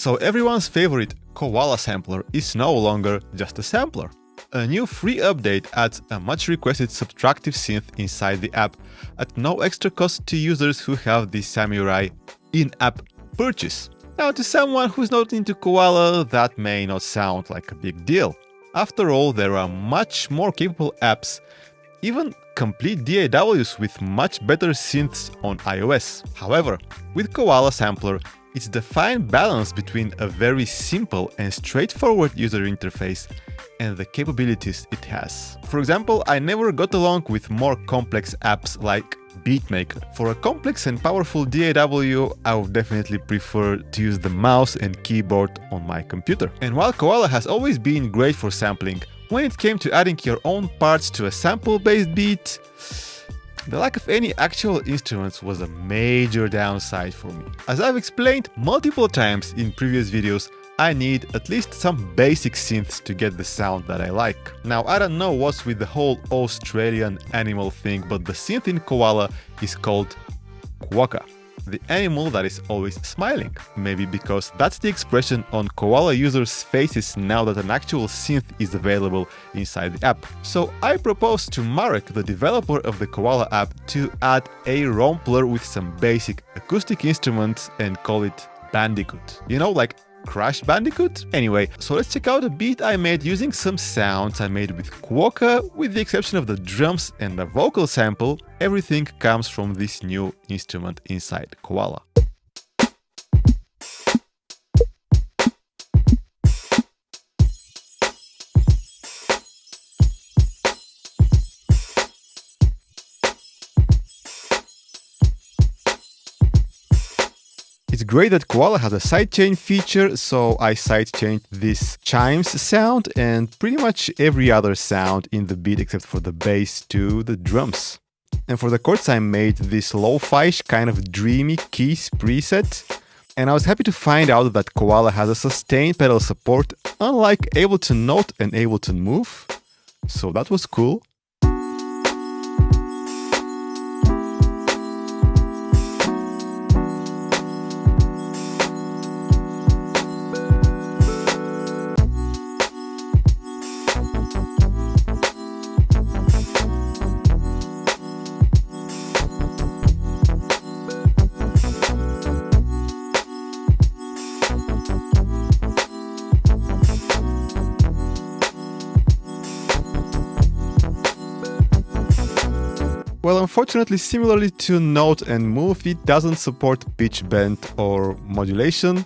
So everyone's favorite Koala sampler is no longer just a sampler. A new free update adds a much requested subtractive synth inside the app at no extra cost to users who have the Samurai in-app purchase. Now, to someone who's not into Koala, that may not sound like a big deal. After all, there are much more capable apps, even complete DAWs with much better synths on iOS. However, with Koala Sampler, it's the fine balance between a very simple and straightforward user interface and the capabilities it has. For example, I never got along with more complex apps like Beatmaker. For a complex and powerful DAW, I would definitely prefer to use the mouse and keyboard on my computer. And while Koala has always been great for sampling, when it came to adding your own parts to a sample-based beat, the lack of any actual instruments was a major downside for me. As I've explained multiple times in previous videos, I need at least some basic synths to get the sound that I like. Now, I don't know what's with the whole Australian animal thing, but the synth in Koala is called Quokka, the animal that is always smiling. Maybe because that's the expression on Koala users' faces now that an actual synth is available inside the app. So I proposed to Marek, the developer of the Koala app, to add a rompler with some basic acoustic instruments and call it Bandicoot. You know, like Crash Bandicoot? Anyway, so let's check out a beat I made using some sounds I made with Quokka. With the exception of the drums and a vocal sample, everything comes from this new instrument inside Koala. It's great that Koala has a sidechain feature, so I sidechained this chimes sound and pretty much every other sound in the beat except for the bass to the drums. And for the chords I made this lo-fi kind of dreamy keys preset, and I was happy to find out that Koala has a sustain pedal support unlike Ableton Note and Ableton Move, so that was cool. Well, unfortunately, similarly to Note and Move, it doesn't support pitch bend or modulation,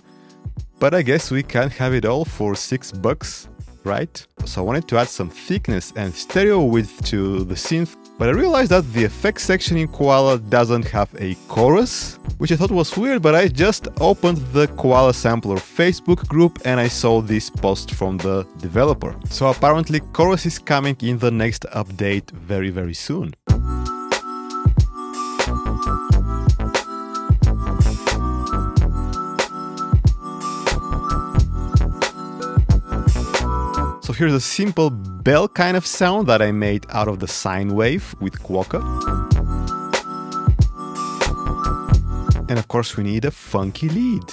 but I guess we can have it all for $6, right? So I wanted to add some thickness and stereo width to the synth, but I realized that the effects section in Koala doesn't have a chorus, which I thought was weird, but I just opened the Koala Sampler Facebook group and I saw this post from the developer. So apparently chorus is coming in the next update very soon. So here's a simple bell kind of sound that I made out of the sine wave with Quokka. And of course we need a funky lead.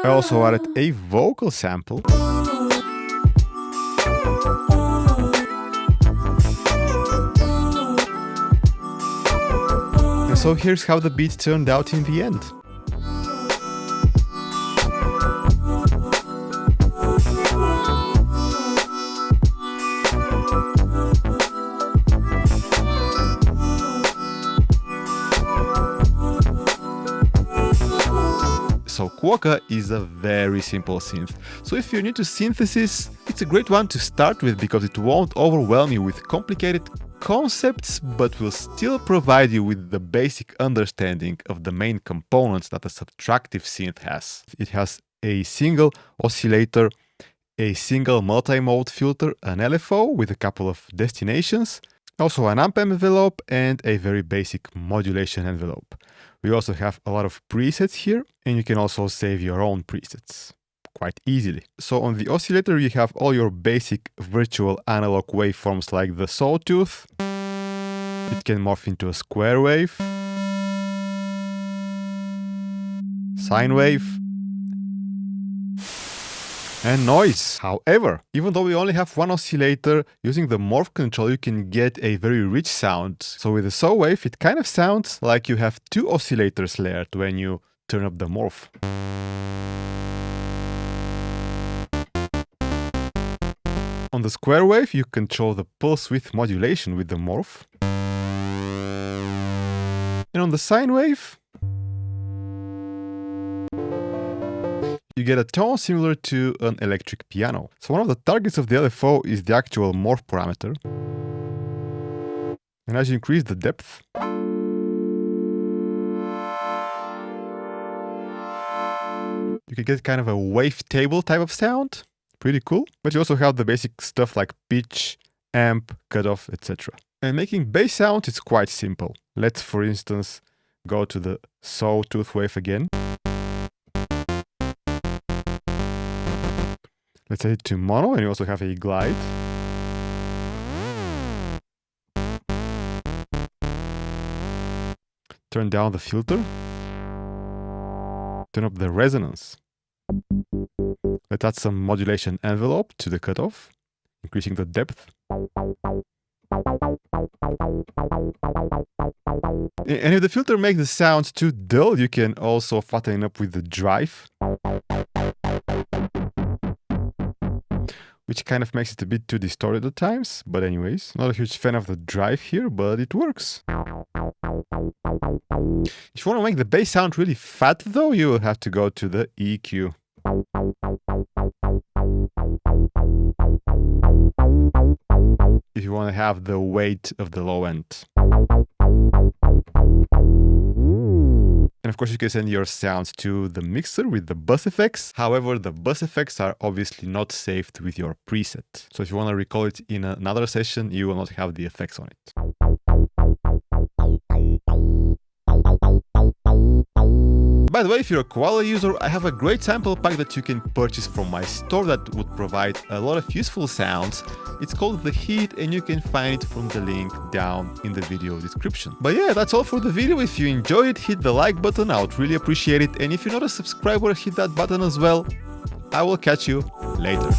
I also added a vocal sample. And so here's how the beat turned out in the end. So Quokka is a very simple synth. So if you're new to synthesis, it's a great one to start with because it won't overwhelm you with complicated concepts, but will still provide you with the basic understanding of the main components that a subtractive synth has. It has a single oscillator, a single multi-mode filter, an LFO with a couple of destinations, Also an amp envelope and a very basic modulation envelope. We also have a lot of presets here, and you can also save your own presets quite easily. So on the oscillator you have all your basic virtual analog waveforms like the sawtooth. It can morph into a square wave, sine wave, and noise. However, even though we only have one oscillator, using the morph control you can get a very rich sound. So with the saw wave it kind of sounds like you have two oscillators layered when you turn up the morph. On the square wave you control the pulse width modulation with the morph. And on the sine wave you get a tone similar to an electric piano. So one of the targets of the LFO is the actual morph parameter. And as you increase the depth, you can get kind of a wavetable type of sound. Pretty cool. But you also have the basic stuff like pitch, amp, cutoff, etc. And making bass sound is quite simple. Let's, for instance, go to the sawtooth wave again. Let's set it to mono, and you also have a glide. Turn down the filter. Turn up the resonance. Let's add some modulation envelope to the cutoff, increasing the depth. And if the filter makes the sound too dull, you can also fatten up with the drive, which kind of makes it a bit too distorted at times. But anyways, not a huge fan of the drive here, but it works. If you want to make the bass sound really fat though, you will have to go to the EQ. If you want to have the weight of the low end. And of course you can send your sounds to the mixer with the bus effects. However, the bus effects are obviously not saved with your preset. So if you want to recall it in another session, you will not have the effects on it. By the way, if you're a Koala user, I have a great sample pack that you can purchase from my store that would provide a lot of useful sounds. It's called The Heat and you can find it from the link down in the video description. But yeah, that's all for the video. If you enjoyed it, hit the like button, I would really appreciate it. And if you're not a subscriber, hit that button as well. I will catch you later.